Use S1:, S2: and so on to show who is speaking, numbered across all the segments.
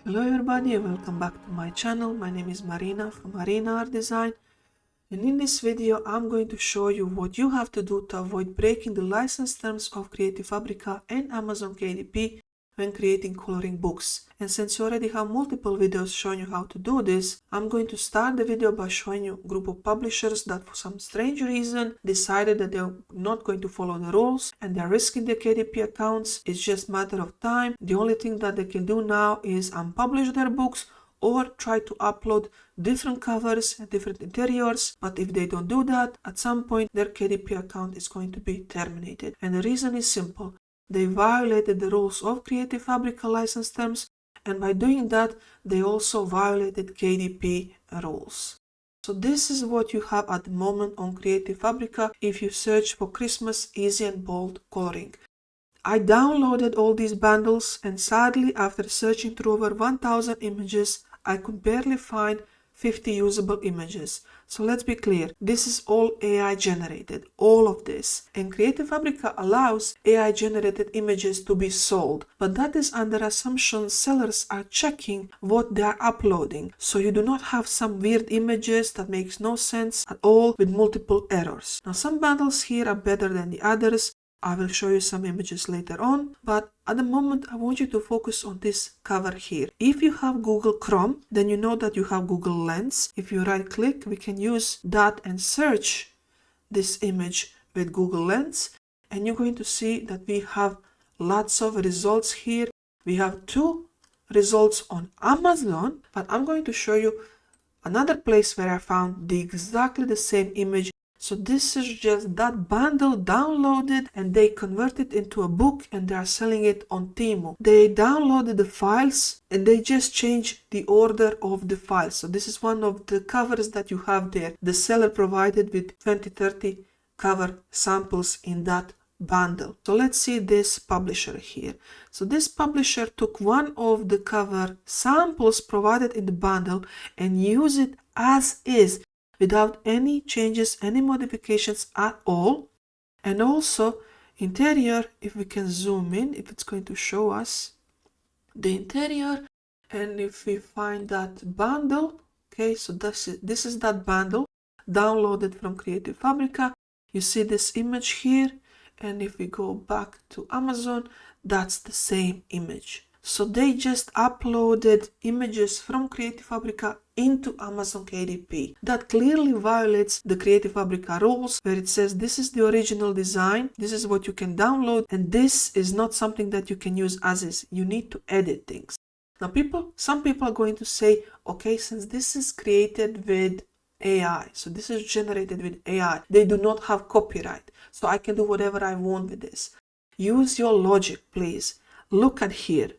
S1: Hello everybody and welcome back to my channel. My name is Marina from Marina Art Design, and in this video I'm going to show you what you have to do to avoid breaking the license terms of Creative Fabrica and Amazon KDP when creating coloring books. And since you already have multiple videos showing you how to do this, I'm going to start the video by showing you a group of publishers that for some strange reason decided that they're not going to follow the rules and they're risking their KDP accounts. It's just a matter of time. The only thing that they can do now is unpublish their books or try to upload different covers and different interiors, but if they don't do that, at some point their KDP account is going to be terminated. And the reason is simple. They violated the rules of Creative Fabrica license terms, and by doing that, they also violated KDP rules. So this is what you have at the moment on Creative Fabrica if you search for Christmas easy and bold coloring. I downloaded all these bundles, and sadly, after searching through over 1000 images, I could barely find 50 usable images. So let's be clear, this is all AI generated, all of this. And Creative Fabrica allows AI generated images to be sold, but that is under assumption sellers are checking what they are uploading. So you do not have some weird images that makes no sense at all with multiple errors. Now some bundles here are better than the others. I will show you some images later on, but at the moment I want you to focus on this cover here. If you have Google Chrome, then you know that you have Google Lens. If you right click, we can use that and search this image with Google Lens, and you're going to see that we have lots of results here. We have 2 results on Amazon, but I'm going to show you another place where I found exactly the same image. So this is just that bundle downloaded and they converted into a book and they are selling it on Temu. They downloaded the files and they just changed the order of the files. So this is one of the covers that you have there. The seller provided with 20-30 cover samples in that bundle. So let's see this publisher here. So this publisher took one of the cover samples provided in the bundle and used it as is, without any changes, any modifications at all. And also interior, if we can zoom in, if it's going to show us the interior, and if we find that bundle, okay, so this is that bundle downloaded from Creative Fabrica. You see this image here, and if we go back to Amazon, that's the same image. So they just uploaded images from Creative Fabrica into Amazon KDP. That clearly violates the Creative Fabrica rules, where it says this is the original design, this is what you can download, and this is not something that you can use as is. You need to edit things. Now some people are going to say, okay, since this is created with AI, so this is generated with AI, they do not have copyright, so I can do whatever I want with this. Use your logic, please. Look at here.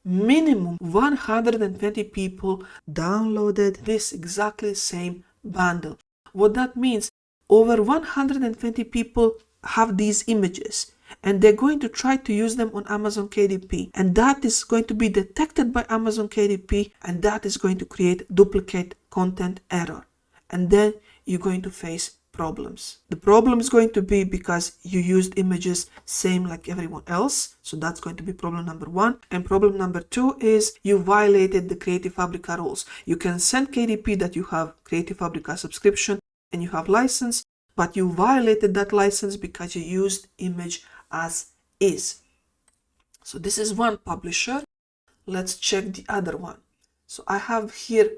S1: Minimum 120 people downloaded this exactly same bundle. What that means, over 120 people have these images and they're going to try to use them on Amazon KDP, and that is going to be detected by Amazon KDP, and that is going to create duplicate content error, and then you're going to face problems. The problem is going to be because you used images same like everyone else, so that's going to be problem number 1. And problem number 2 is you violated the Creative Fabrica rules. You can send KDP that you have Creative Fabrica subscription and you have license, but you violated that license because you used image as is. So this is one publisher. Let's check the other one. So I have here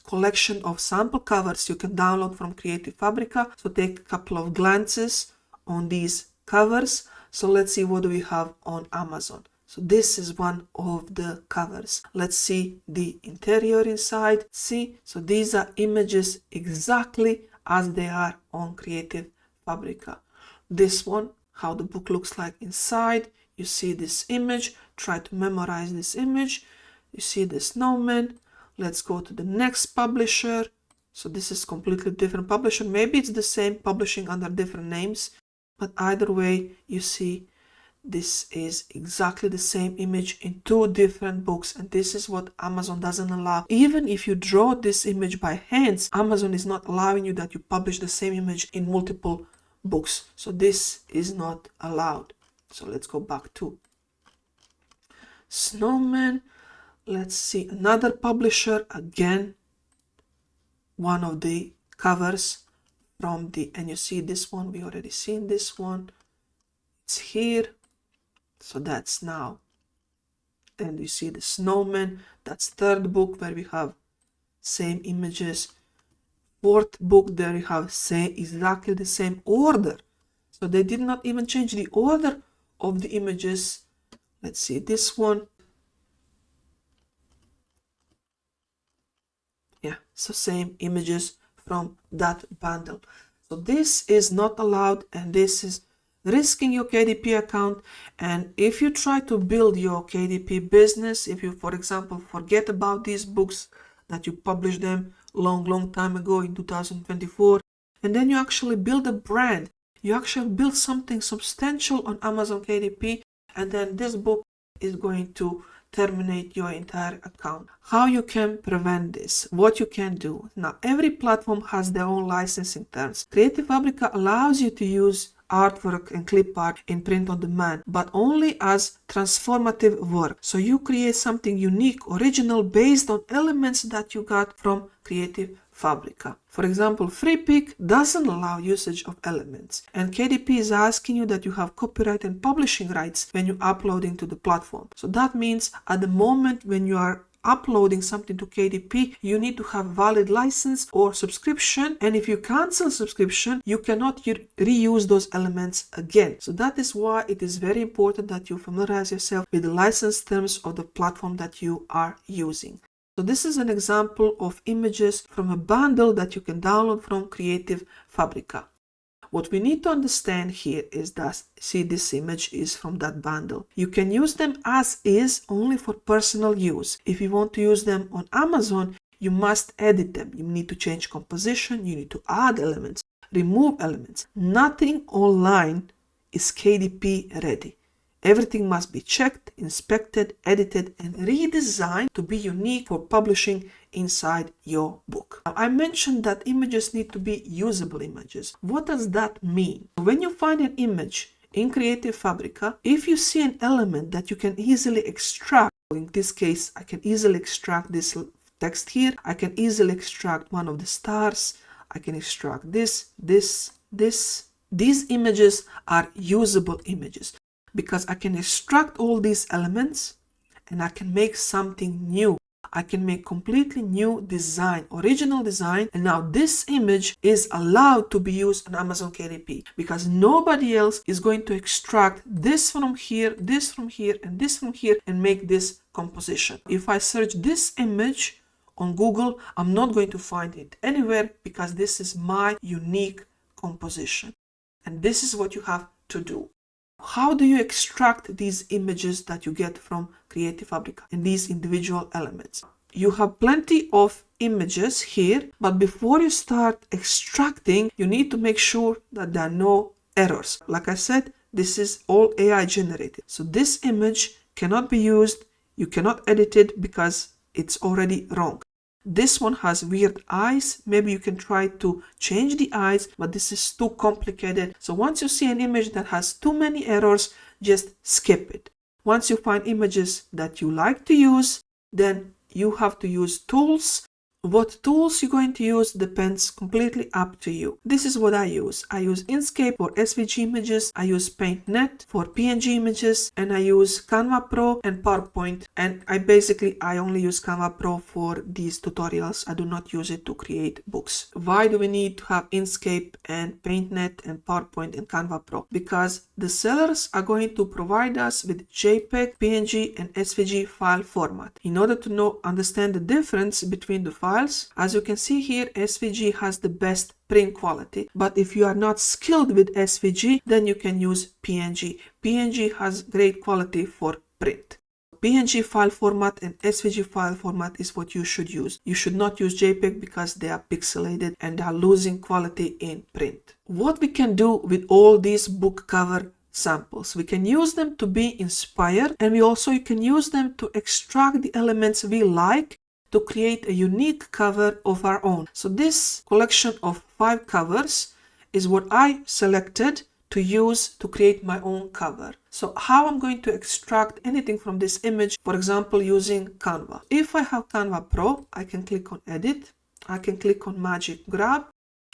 S1: collection of sample covers you can download from Creative Fabrica. So take a couple of glances on these covers. So let's see what do we have on Amazon. So this is one of the covers. Let's see the interior inside. See, so these are images exactly as they are on Creative Fabrica. This one, how the book looks like inside. You see this image. Try to memorize this image. You see the snowman. Let's go to the next publisher. So this is completely different publisher. Maybe it's the same publishing under different names, but either way, you see this is exactly the same image in 2 different books, and this is what Amazon doesn't allow. Even if you draw this image by hands, Amazon is not allowing you that you publish the same image in multiple books. So this is not allowed. So let's go back to Snowman. let's see another publisher. Again, one of the covers from the, and you see this one, we already seen this one. It's here. So that's now, and you see the snowman. That's third book where we have same images. Fourth book, there you have exactly the same order. So they did not even change the order of the images. Let's see this one. Yeah, so same images from that bundle. So this is not allowed, and this is risking your KDP account. And if you try to build your KDP business, if you, for example, forget about these books that you published them long time ago in 2024, and then you actually build a brand, you actually build something substantial on Amazon KDP, and then this book is going to terminate your entire account. How you can prevent this, what you can do. Now, every platform has their own licensing terms. Creative Fabrica allows you to use artwork and clip art in print on demand, but only as transformative work. So you create something unique, original, based on elements that you got from Creative Fabrica. For example, FREEPIK doesn't allow usage of elements, and KDP is asking you that you have copyright and publishing rights when you uploading to the platform. So that means at the moment when you are uploading something to KDP, you need to have valid license or subscription, and if you cancel subscription, you cannot reuse those elements again. So that is why it is very important that you familiarize yourself with the license terms of the platform that you are using. So this is an example of images from a bundle that you can download from Creative Fabrica. What we need to understand here is that, see, this image is from that bundle. You can use them as is, only for personal use. If you want to use them on Amazon, you must edit them. You need to change composition, you need to add elements, remove elements. Nothing online is KDP ready. Everything must be checked, inspected, edited, and redesigned to be unique for publishing inside your book. Now, I mentioned that images need to be usable images. What does that mean? When you find an image in Creative Fabrica, if you see an element that you can easily extract, in this case, I can easily extract this text here, I can easily extract one of the stars, I can extract this. These images are usable images, because I can extract all these elements and I can make something new. I can make completely new design, original design, and now this image is allowed to be used on Amazon KDP, because nobody else is going to extract this from here, this from here, and this from here and make this composition. If I search this image on Google, I'm not going to find it anywhere, because this is my unique composition. And this is what you have to do. How do you extract these images that you get from Creative Fabrica and these individual elements? You have plenty of images here, but before you start extracting, you need to make sure that there are no errors. Like I said, this is all AI generated. So this image cannot be used, you cannot edit it because it's already wrong. This one has weird eyes. Maybe you can try to change the eyes, but this is too complicated. So once you see an image that has too many errors, just skip it. Once you find images that you like to use, then you have to use tools. What tools you're going to use depends completely up to you. This is what I use. I use Inkscape for SVG images, I use PaintNet for PNG images, and I use Canva Pro and PowerPoint. And I only use Canva Pro for these tutorials. I do not use it to create books. Why do we need to have Inkscape and PaintNet and PowerPoint and Canva Pro? Because the sellers are going to provide us with JPEG, PNG, and SVG file format. In order to understand the difference between the files, as you can see here, SVG has the best print quality, but if you are not skilled with SVG, then you can use PNG. PNG has great quality for print. PNG file format and SVG file format is what you should use. You should not use JPEG because they are pixelated and they are losing quality in print. What we can do with all these book cover samples, we can use them to be inspired, and you can use them to extract the elements we like to create a unique cover of our own. So this collection of 5 covers is what I selected to use to create my own cover. So how I'm going to extract anything from this image, for example, using Canva. If I have Canva Pro, I can click on Edit. I can click on Magic Grab.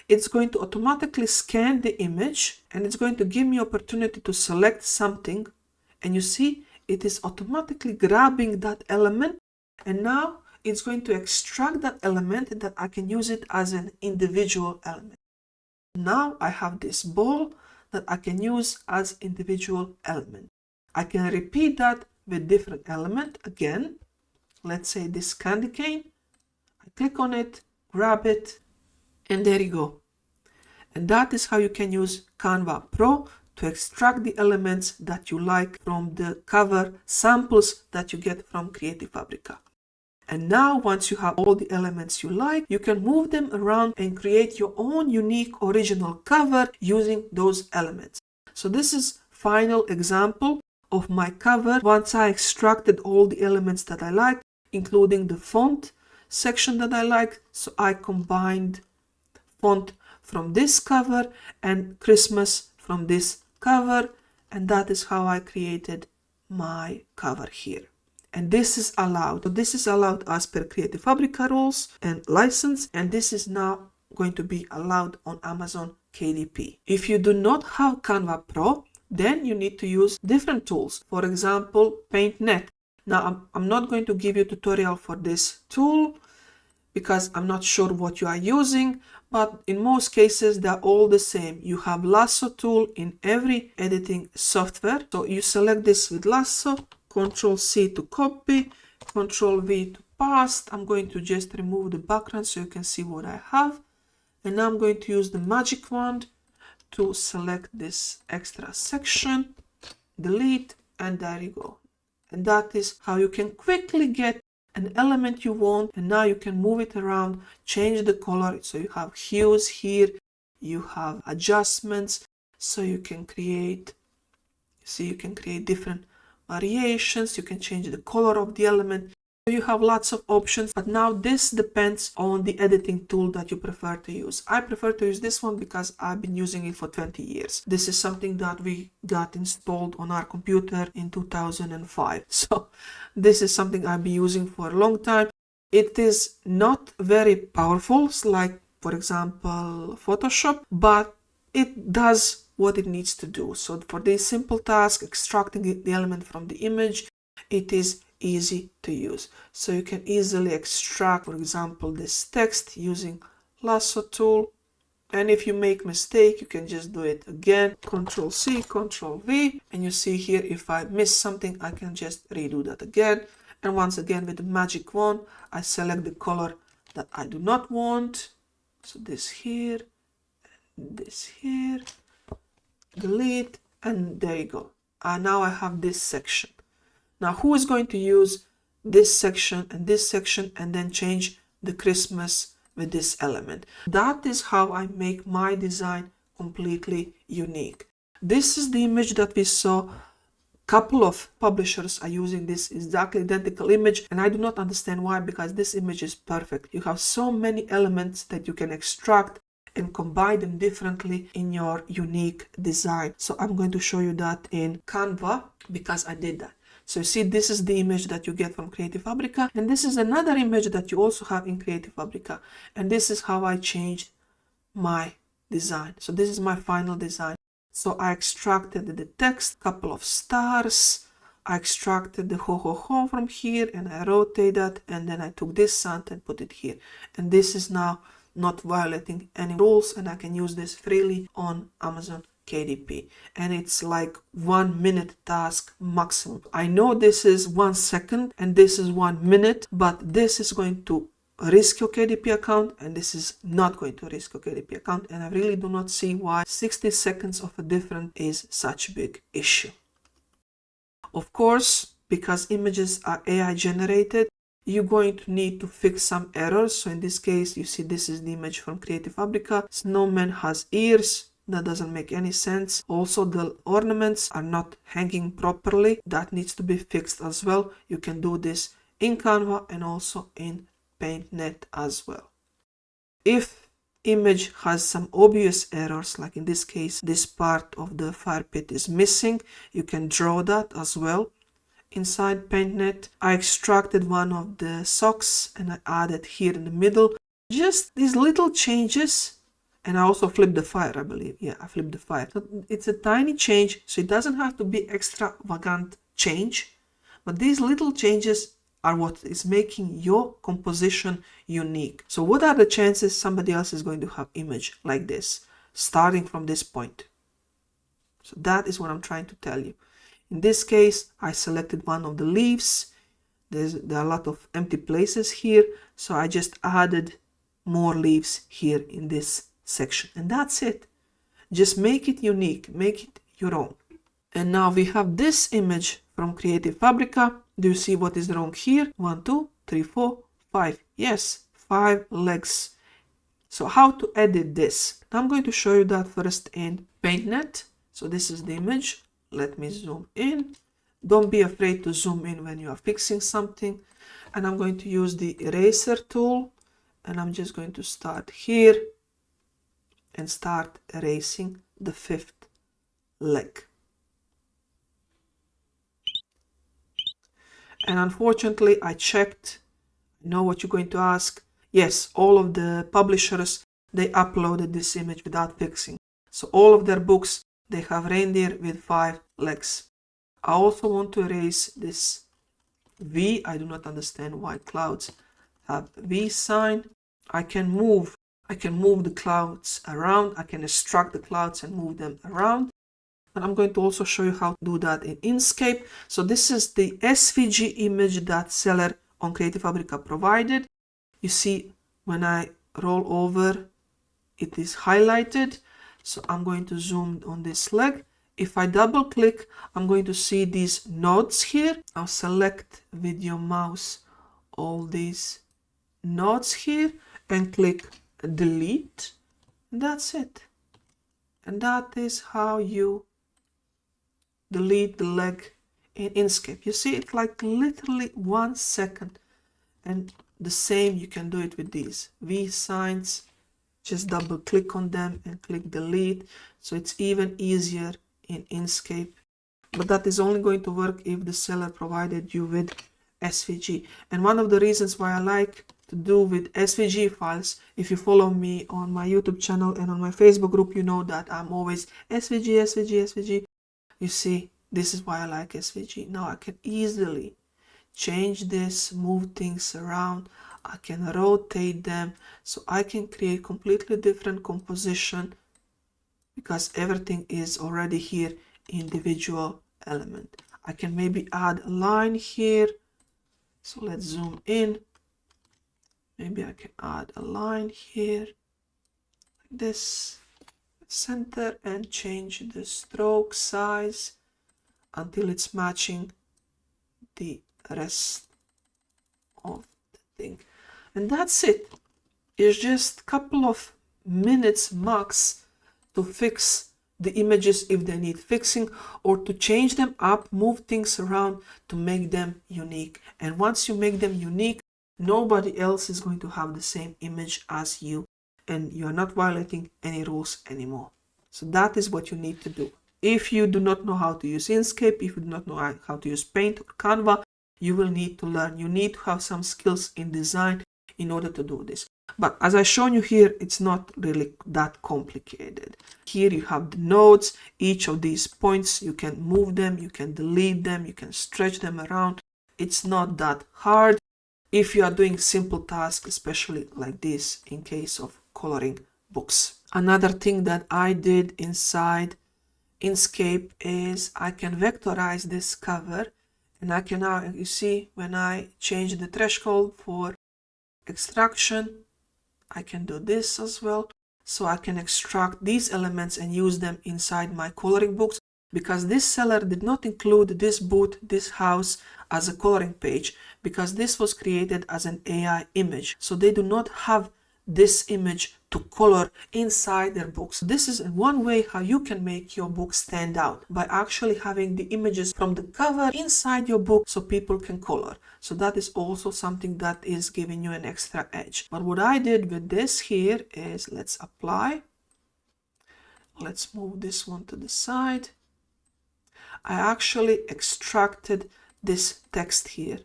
S1: It's going to automatically scan the image and it's going to give me opportunity to select something. And you see, it is automatically grabbing that element. And now it's going to extract that element that I can use it as an individual element. Now I have this ball that I can use as individual element. I can repeat that with different element. Again, let's say this candy cane. I click on it, grab it, and there you go. And that is how you can use Canva Pro to extract the elements that you like from the cover samples that you get from Creative Fabrica. And now once you have all the elements you like, you can move them around and create your own unique original cover using those elements. So this is final example of my cover once I extracted all the elements that I like, including the font section that I like. So I combined font from this cover and Christmas from this cover, and that is how I created my cover here. And this is allowed. So this is allowed as per Creative Fabrica rules and license, and this is now going to be allowed on Amazon KDP. If you do not have Canva Pro, then you need to use different tools. For example, PaintNet. Now I'm not going to give you a tutorial for this tool because I'm not sure what you are using, but in most cases they're all the same. You have lasso tool in every editing software. So you select this with lasso, Ctrl C to copy, Ctrl V to paste. I'm going to just remove the background so you can see what I have. And now I'm going to use the magic wand to select this extra section, delete, and there you go. And that is how you can quickly get an element you want, and now you can move it around, change the color. So you have hues here, you have adjustments, so you can create, you can create different variations, you can change the color of the element. So you have lots of options, but now this depends on the editing tool that you prefer to use. I prefer to use this one because I've been using it for 20 years. This is something that we got installed on our computer in 2005. So this is something I've been using for a long time. It is not very powerful, like for example Photoshop, but it does what it needs to do. So for this simple task, extracting the element from the image, it is easy to use. So you can easily extract, for example, this text using lasso tool. And if you make mistake, you can just do it again. Ctrl C, Ctrl V. And you see here, if I miss something, I can just redo that again. And once again, with the magic wand, I select the color that I do not want. So this here, this here, delete, and there you go. Now I have this section. Now who is going to use this section and then change the Christmas with this element? That is how I make my design completely unique. This is the image that we saw. Couple of publishers are using this exactly identical image, and I do not understand why, because this image is perfect. You have so many elements that you can extract and combine them differently in your unique design. So I'm going to show you that in Canva because I did that. So you see, this is the image that you get from Creative Fabrica, and this is another image that you also have in Creative Fabrica. And this is how I changed my design. So this is my final design. So I extracted the text, couple of stars. I extracted the ho ho ho from here and I rotate that, and then I took this sound and put it here. And this is now not violating any rules, and I can use this freely on Amazon KDP. And it's like 1 minute task maximum. I know this is 1 second and this is 1 minute, but this is going to risk your KDP account and this is not going to risk your KDP account. And I really do not see why 60 seconds of a difference is such a big issue. Of course, because images are AI generated, you're going to need to fix some errors. So in this case, you see this is the image from Creative Fabrica. Snowman has ears. That doesn't make any sense. Also, the ornaments are not hanging properly. That needs to be fixed as well. You can do this in Canva and also in PaintNet as well. If image has some obvious errors, like in this case, this part of the fire pit is missing. You can draw that as well inside PaintNet. I extracted one of the socks and I added here in the middle. Just these little changes. And I also flipped the fire, I believe. Yeah, I flipped the fire. So it's a tiny change, so it doesn't have to be extravagant change. But these little changes are what is making your composition unique. So what are the chances somebody else is going to have image like this, starting from this point? So that is what I'm trying to tell you. In this case, I selected one of the leaves. There are a lot of empty places here, so I just added more leaves here in this section, and that's it. Just make it unique, make it your own. And now we have this image from Creative Fabrica. Do you see what is wrong here? 1, 2, 3, 4, 5. Yes, 5 legs. So how to edit this? I'm going to show you that first in PaintNet. So this is the image. Let me zoom in. Don't be afraid to zoom in when you are fixing something. And I'm going to use the eraser tool, and I'm just going to start here and start erasing the 5th leg. And unfortunately, I checked. I know what you're going to ask. Yes, all of the publishers, they uploaded this image without fixing. So all of their books, they have reindeer with 5 legs. I also want to erase this V. I do not understand why clouds have V sign. I can move the clouds around. I can extract the clouds and move them around. And I'm going to also show you how to do that in Inkscape. So this is the SVG image that seller on Creative Fabrica provided. You see, when I roll over, it is highlighted. So I'm going to zoom on this leg. If I double click, I'm going to see these nodes here. I'll select with your mouse all these nodes here and click delete. That's it. And that is how you delete the leg in Inkscape. You see, it's like literally 1 second. And the same, you can do it with these V signs. Just double click on them and click delete. So it's even easier in Inkscape. But that is only going to work if the seller provided you with SVG. And one of the reasons why I like to do with SVG files, if you follow me on my YouTube channel and on my Facebook group, you know that I'm always SVG, SVG, SVG. You see, this is why I like SVG. Now I can easily change this, move things around. I can rotate them, so I can create completely different composition because everything is already here, individual element. I can maybe add a line here. So let's zoom in. Maybe I can add a line here, like this, center, and change the stroke size until it's matching the rest of the thing. And that's it. It's just a couple of minutes max to fix the images if they need fixing, or to change them up, move things around to make them unique. And once you make them unique, nobody else is going to have the same image as you, and you are not violating any rules anymore. So that is what you need to do. If you do not know how to use Inkscape, if you do not know how to use Paint or Canva, you will need to learn. You need to have some skills in design in order to do this. But as I've shown you here, it's not really that complicated. Here you have the nodes. Each of these points, you can move them, you can delete them, you can stretch them around. It's not that hard if you are doing simple tasks, especially like this in case of coloring books. Another thing that I did inside Inkscape is I can vectorize this cover, and I can now, you see, when I change the threshold for extraction, I can do this as well. So I can extract these elements and use them inside my coloring books, because this seller did not include this boot, this house as a coloring page, because this was created as an AI image. So they do not have this image to color inside their books. This is one way how you can make your book stand out, by actually having the images from the cover inside your book so people can color. So that is also something that is giving you an extra edge. But what I did with this here is, let's apply. Let's move this one to the side. I actually extracted this text here.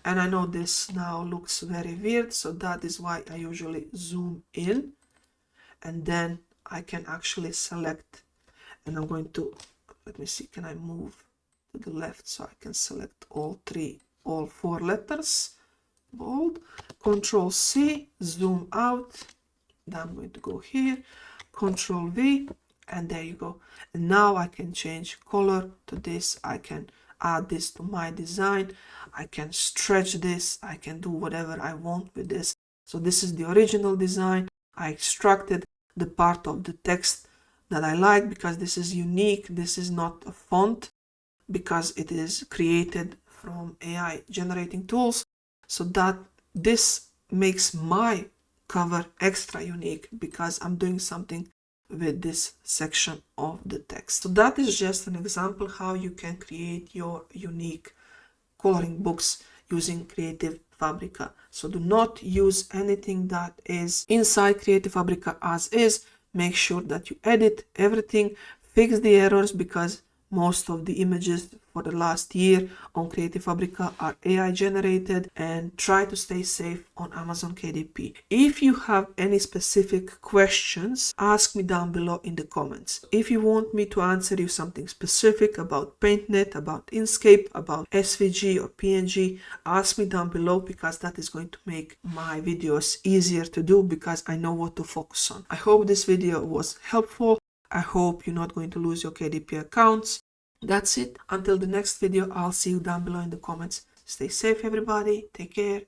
S1: And I know this now looks very weird, so that is why I usually zoom in. And then I can actually select, and I'm going to, let me see, can I move to the left so I can select all four letters, bold, Control C, zoom out. Then I'm going to go here, Control V, and there you go. And now I can change color to this. I can add this to my design. I can stretch this. I can do whatever I want with this. So this is the original design. I extracted the part of the text that I like because this is unique. This is not a font because it is created from AI generating tools. So that this makes my cover extra unique because I'm doing something with this section of the text. So that is just an example how you can create your unique coloring books using Creative Fabrica. So do not use anything that is inside Creative Fabrica as is. Make sure that you edit everything, fix the errors, because most of the images for the last year on Creative Fabrica are AI generated, and try to stay safe on Amazon KDP. If you have any specific questions, ask me down below in the comments. If you want me to answer you something specific about PaintNet, about Inkscape, about SVG or PNG, ask me down below, because that is going to make my videos easier to do because I know what to focus on. I hope this video was helpful. I hope you're not going to lose your KDP accounts. That's it. Until the next video, I'll see you down below in the comments. Stay safe, everybody. Take care.